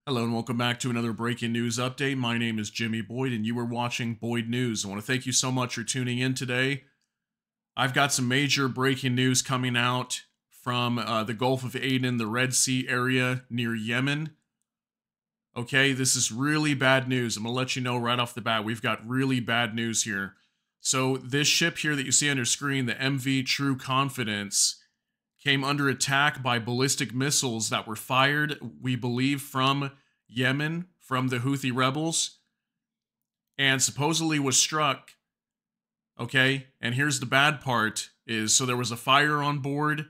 Hello and welcome back to another breaking news update. My name is Jimmy Boyd and you are watching Boyd News. I want to thank you so much for tuning in today. I've got some major breaking news coming out from the Gulf of Aden, the Red Sea area near Yemen. Okay, this is really bad news. I'm going to let you know right off the bat. We've got really bad news here. So this ship here that you see on your screen, the MV True Confidence, came under attack by ballistic missiles that were fired, we believe, from Yemen, from the Houthi rebels, and supposedly was struck. Okay, and here's the bad part is, so there was a fire on board,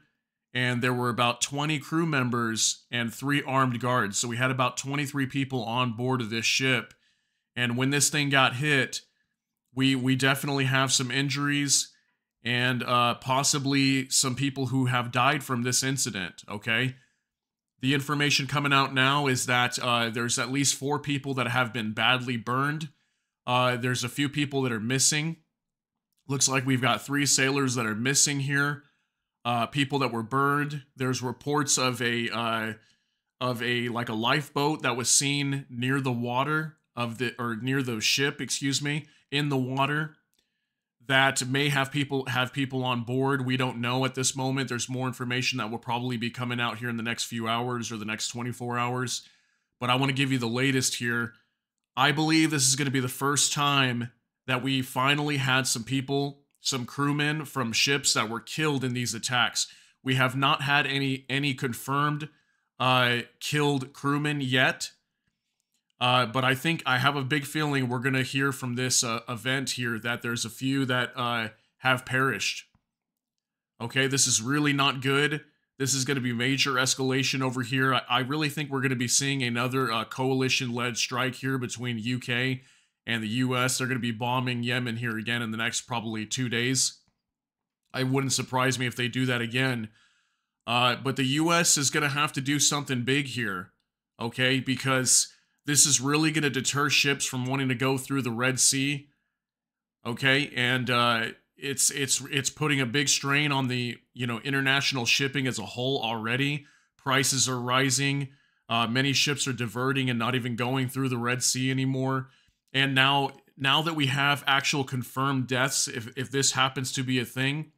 and there were about 20 crew members and 3 armed guards. So we had about 23 people on board of this ship. And when this thing got hit, we definitely have some injuries and possibly some people who have died from this incident, okay? The information coming out now is that there's at least 4 people that have been badly burned. There's a few people that are missing. Looks like we've got 3 sailors that are missing here. People that were burned. There's reports of a lifeboat that was seen near the water near the ship, excuse me, in the water, that may have people on board. We don't know at this moment. There's more information that will probably be coming out here in the next few hours or the next 24 hours. But I want to give you the latest here. I believe this is going to be the first time that we finally had some people, some crewmen from ships that were killed in these attacks. We have not had any confirmed killed crewmen yet. But I think I have a big feeling we're going to hear from this event here that there's a few that have perished. Okay, this is really not good. This is going to be major escalation over here. I really think we're going to be seeing another coalition-led strike here between UK and the US. They're going to be bombing Yemen here again in the next probably 2 days. I wouldn't surprise me if they do that again. But the US is going to have to do something big here, okay, because this is really going to deter ships from wanting to go through the Red Sea, okay? And it's putting a big strain on the international shipping as a whole already. Prices are rising. Many ships are diverting and not even going through the Red Sea anymore. And now that we have actual confirmed deaths, if this happens to be a thing,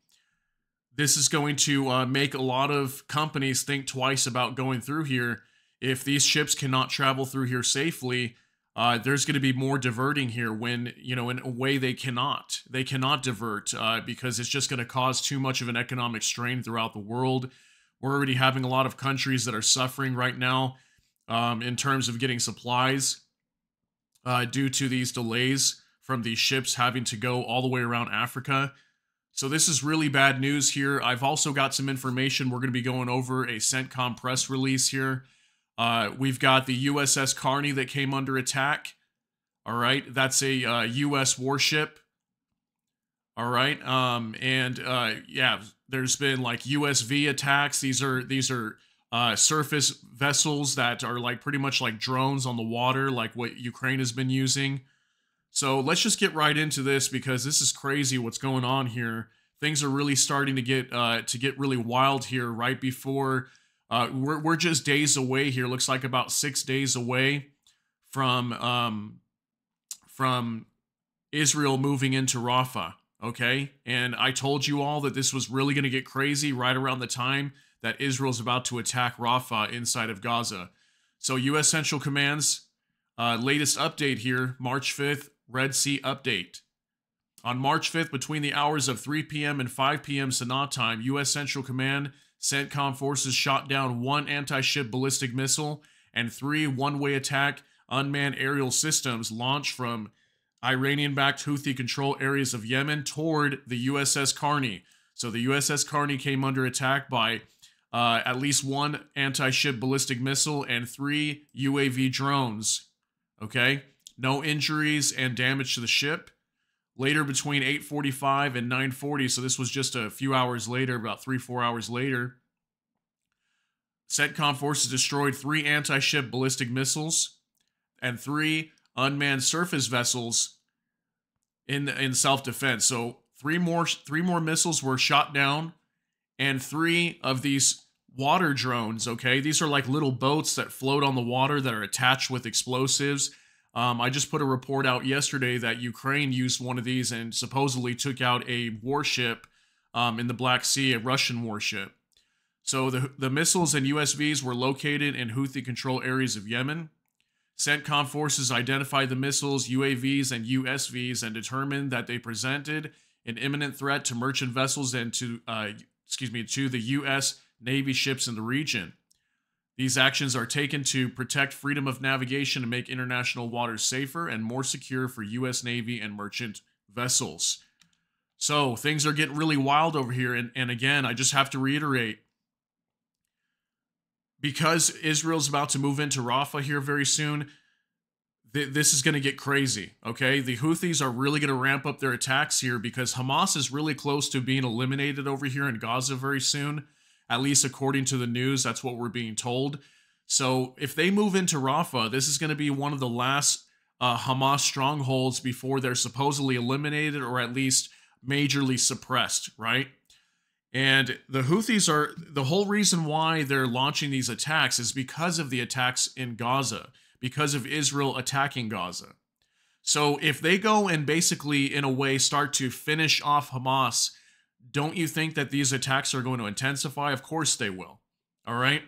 this is going to make a lot of companies think twice about going through here. If these ships cannot travel through here safely, there's going to be more diverting here when, in a way they cannot. They cannot divert because it's just going to cause too much of an economic strain throughout the world. We're already having a lot of countries that are suffering right now in terms of getting supplies due to these delays from these ships having to go all the way around Africa. So this is really bad news here. I've also got some information. We're going to be going over a CENTCOM press release here. We've got the USS Carney that came under attack. All right, that's a U.S. warship. All right, yeah, there's been like USV attacks. These are surface vessels that are like pretty much like drones on the water, like what Ukraine has been using. So let's just get right into this because this is crazy what's going on here. Things are really starting to get really wild here right before. We're just days away here. Looks like about 6 days away from Israel moving into Rafah. Okay, and I told you all that this was really going to get crazy right around the time that Israel's about to attack Rafah inside of Gaza. So U.S. Central Command's latest update here, March 5th, Red Sea update. On March 5th, between the hours of 3 p.m. and 5 p.m. Sanaa time, U.S. Central Command CENTCOM forces shot down 1 anti-ship ballistic missile and 3 one-way attack unmanned aerial systems launched from Iranian-backed Houthi-controlled areas of Yemen toward the USS Carney. So the USS Carney came under attack by at least 1 anti-ship ballistic missile and 3 UAV drones. Okay? No injuries and damage to the ship. Later, between 8:45 and 9:40, so this was just a few hours later, about 3-4 hours later, CENTCOM forces destroyed 3 anti-ship ballistic missiles and 3 unmanned surface vessels in self-defense. So three more missiles were shot down, and 3 of these water drones, okay? These are like little boats that float on the water that are attached with explosives. I just put a report out yesterday that Ukraine used one of these and supposedly took out a warship in the Black Sea, a Russian warship. So the missiles and USVs were located in Houthi-controlled areas of Yemen. CENTCOM forces identified the missiles, UAVs, and USVs and determined that they presented an imminent threat to merchant vessels and to the U.S. Navy ships in the region. These actions are taken to protect freedom of navigation and make international waters safer and more secure for U.S. Navy and merchant vessels. So things are getting really wild over here. And again, I just have to reiterate, because Israel's about to move into Rafah here very soon, this is going to get crazy, okay? The Houthis are really going to ramp up their attacks here because Hamas is really close to being eliminated over here in Gaza very soon, at least according to the news. That's what we're being told. So if they move into Rafah, this is going to be one of the last Hamas strongholds before they're supposedly eliminated or at least majorly suppressed, right? And the Houthis the whole reason why they're launching these attacks is because of the attacks in Gaza, because of Israel attacking Gaza. So if they go and basically, in a way, start to finish off Hamas, don't you think that these attacks are going to intensify? Of course they will. All right.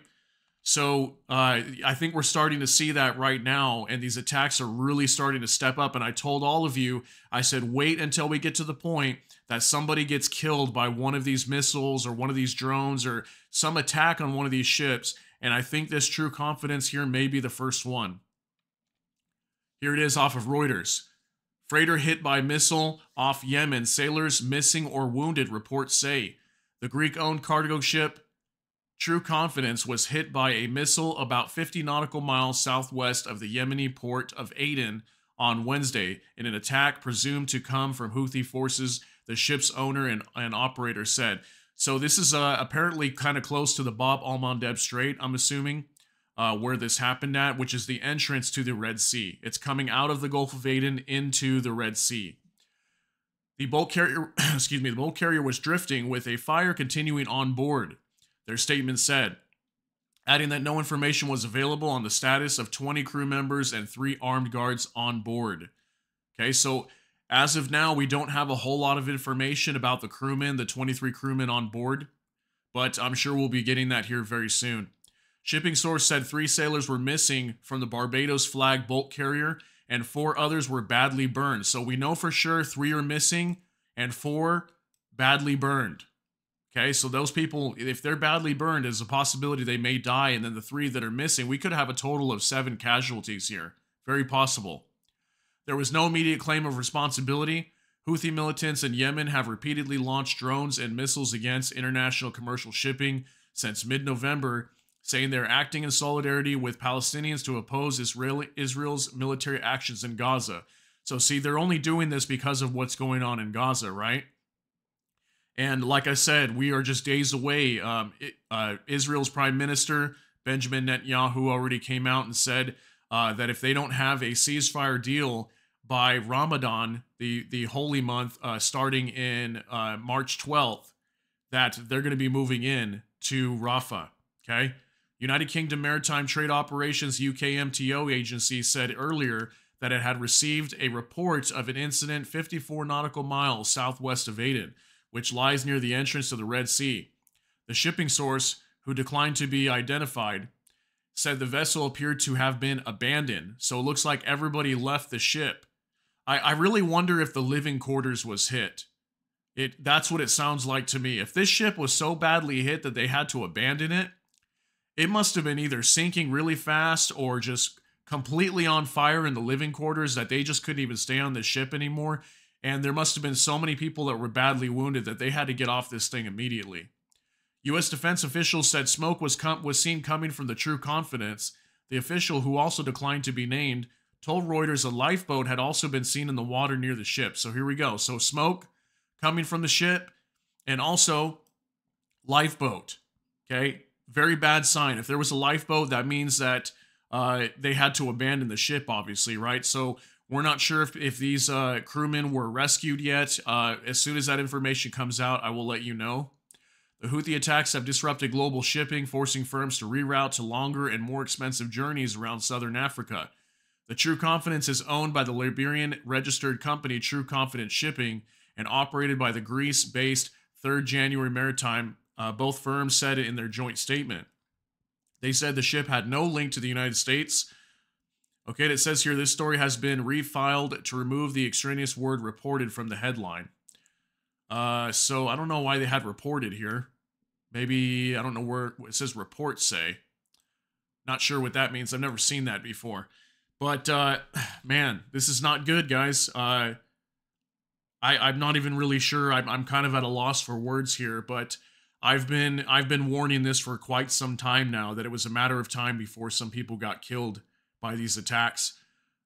So I think we're starting to see that right now, and these attacks are really starting to step up. And I told all of you, I said, wait until we get to the point that somebody gets killed by one of these missiles or one of these drones or some attack on one of these ships. And I think this True Confidence here may be the first one. Here it is off of Reuters. Freighter hit by missile off Yemen. Sailors missing or wounded, reports say. The Greek-owned cargo ship True Confidence was hit by a missile about 50 nautical miles southwest of the Yemeni port of Aden on Wednesday in an attack presumed to come from Houthi forces, the ship's owner and operator said. So this is apparently kind of close to the Bab al-Mandeb Strait, I'm assuming, where this happened at, which is the entrance to the Red Sea. It's coming out of the Gulf of Aden into the Red Sea. The bulk carrier, the bulk carrier was drifting with a fire continuing on board, their statement said, adding that no information was available on the status of 20 crew members and 3 armed guards on board. Okay, so as of now, we don't have a whole lot of information about the crewmen, the 23 crewmen on board, but I'm sure we'll be getting that here very soon. Shipping source said 3 sailors were missing from the Barbados flag bulk carrier and 4 others were badly burned. So we know for sure 3 are missing and 4 badly burned. Okay, so those people, if they're badly burned, there's a possibility they may die, and then the 3 that are missing, we could have a total of 7 casualties here. Very possible. There was no immediate claim of responsibility. Houthi militants in Yemen have repeatedly launched drones and missiles against international commercial shipping since mid-November, saying they're acting in solidarity with Palestinians to oppose Israel's military actions in Gaza. So see, they're only doing this because of what's going on in Gaza, right? And like I said, we are just days away. Israel's Prime Minister, Benjamin Netanyahu, already came out and said that if they don't have a ceasefire deal by Ramadan, the holy month starting in March 12th, that they're going to be moving in to Rafah, okay? United Kingdom Maritime Trade Operations UKMTO agency said earlier that it had received a report of an incident 54 nautical miles southwest of Aden, which lies near the entrance to the Red Sea. The shipping source, who declined to be identified, said the vessel appeared to have been abandoned, so it looks like everybody left the ship. I really wonder if the living quarters was hit. That's what it sounds like to me. If this ship was so badly hit that they had to abandon it, it must have been either sinking really fast or just completely on fire in the living quarters that they just couldn't even stay on the ship anymore. And there must have been so many people that were badly wounded that they had to get off this thing immediately. U.S. defense officials said smoke was seen coming from the True Confidence. The official, who also declined to be named, told Reuters a lifeboat had also been seen in the water near the ship. So here we go. So smoke coming from the ship and also lifeboat. Okay, very bad sign. If there was a lifeboat, that means that they had to abandon the ship, obviously, right? So we're not sure if these crewmen were rescued yet. As soon as that information comes out, I will let you know. The Houthi attacks have disrupted global shipping, forcing firms to reroute to longer and more expensive journeys around southern Africa. The True Confidence is owned by the Liberian registered company True Confidence Shipping and operated by the Greece-based 3rd January Maritime. Both firms said it in their joint statement. They said the ship had no link to the United States. Okay, it says here this story has been refiled to remove the extraneous word reported from the headline. So I don't know why they had reported here. Maybe, I don't know where it says report say. Not sure what that means. I've never seen that before. But, man, this is not good, guys. I'm not even really sure. I'm kind of at a loss for words here, but I've been warning this for quite some time now, that it was a matter of time before some people got killed by these attacks.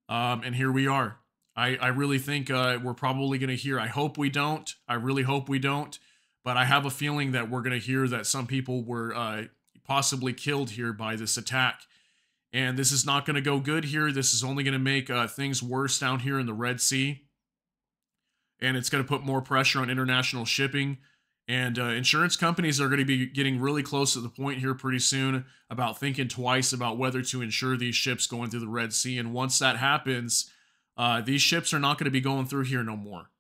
And here we are. I really think we're probably going to hear, I hope we don't. I really hope we don't. But I have a feeling that we're going to hear that some people were possibly killed here by this attack. And this is not going to go good here. This is only going to make things worse down here in the Red Sea. And it's going to put more pressure on international shipping. And insurance companies are going to be getting really close to the point here pretty soon about thinking twice about whether to insure these ships going through the Red Sea. And once that happens, these ships are not going to be going through here no more.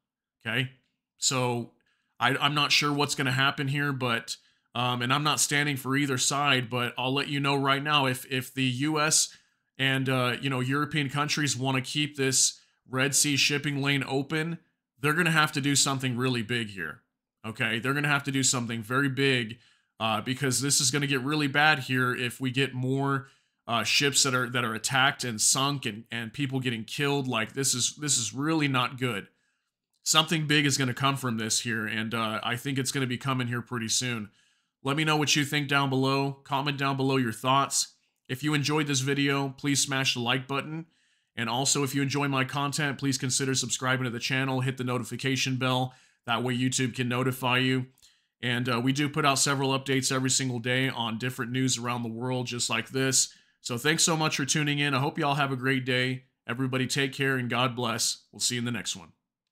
Okay? So I'm not sure what's going to happen here, but... and I'm not standing for either side, but I'll let you know right now, if the U.S. and, European countries want to keep this Red Sea shipping lane open, they're going to have to do something really big here, okay? They're going to have to do something very big because this is going to get really bad here if we get more ships that are attacked and sunk and people getting killed. Like, this is really not good. Something big is going to come from this here, and I think it's going to be coming here pretty soon. Let me know what you think down below. Comment down below your thoughts. If you enjoyed this video, please smash the like button. And also, if you enjoy my content, please consider subscribing to the channel. Hit the notification bell. That way YouTube can notify you. And we do put out several updates every single day on different news around the world, just like this. So thanks so much for tuning in. I hope y'all have a great day. Everybody take care and God bless. We'll see you in the next one.